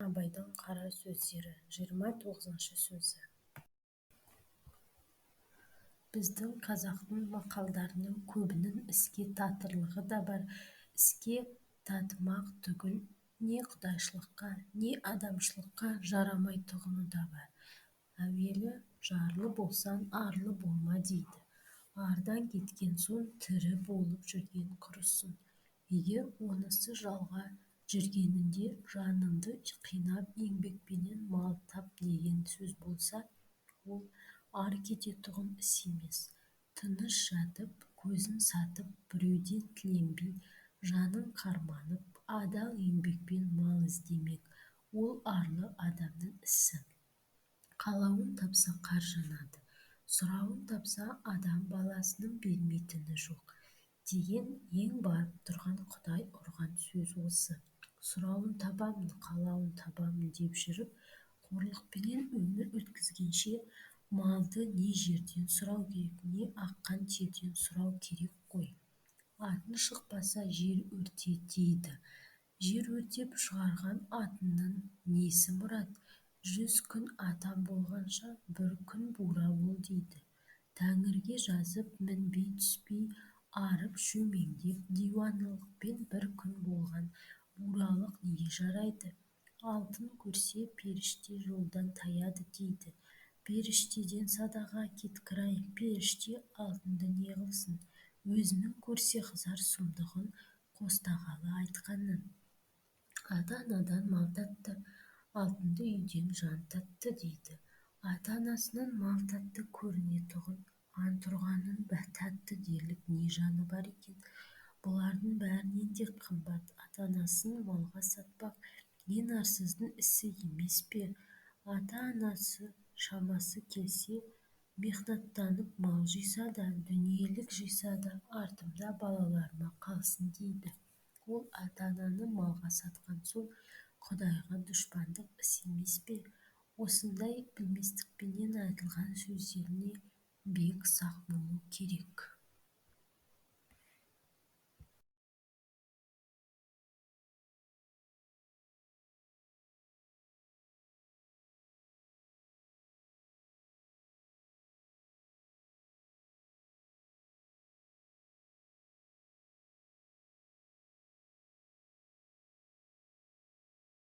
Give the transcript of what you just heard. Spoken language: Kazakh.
Абайдың қара сөздері 29-шы сөзі. Біздің қазақтың мақалдарының көбінің іске татырлығы да бар. Іске татымақ түгіл не құдайшылыққа, не адамшылыққа жарамайтұғыны да бар. Әуелі жарлы болсаң, арлы болма дейді. Ардан кеткен соң тірі болып жүрген құрысын. Егер онысы жалға жүргенінде жаныңды қинап еңбекпенен мал тап деген сөз болса, ол ар кететұғын іс емес. Тыныш жатып, көзін сатып, біреуден тіленбей, жанын қарманып, адал еңбекпен мал іздемек, ол арлы адамның ісі. Қалауын тапса қар жанады, сұрауын тапса адам баласының бермейтіні жоқ деген ең барып тұрған Құдай ұрған сөз осы. Сұрауын табамын, қалауын табамын деп жүріп, қорлықпенен өмір өткізгенше, малды не жерден сұрау керек, не аққан терден сұрау керек қой. Атын шықпаса жер өрте дейді. Жер өртеп шығарған атының несі мұрат? 100 күн атам болғанша, бір күн бура бол дейді. Тәңірге жазып мінбей түспей, арып шөмеңдеп, диуаналықпен бір күн болған буралық неге жарайды? Алтын көрсе періште жолдан таяды дейді. Періштеден садаға кеткір-ай, періште алтынды не қылсын? Өзінің көрсе қызар сұмдығын, қостағалы айтқанын. Ата-анадан мал татты, алтынды үйден жан татты дейді. Ата-анасынан мал татты көрінетұғын, ант ұрғанын татты дерлік не жаны бар екен? Бұлардың бәрінен де қымбат ата-анасын малға сатпақ ең арсыздың ісі емес пе? Ата-анасы шамасы келсе, мехнаттанып мал жиса да, дүниелік жиса да, артымда балаларыма қалсын дейді. Ол ата-ананы малға сатқан соң Құдайға дұшпандық іс емес пе? Осындай білместікпенен айтылған сөздеріне бек сақ болу керек.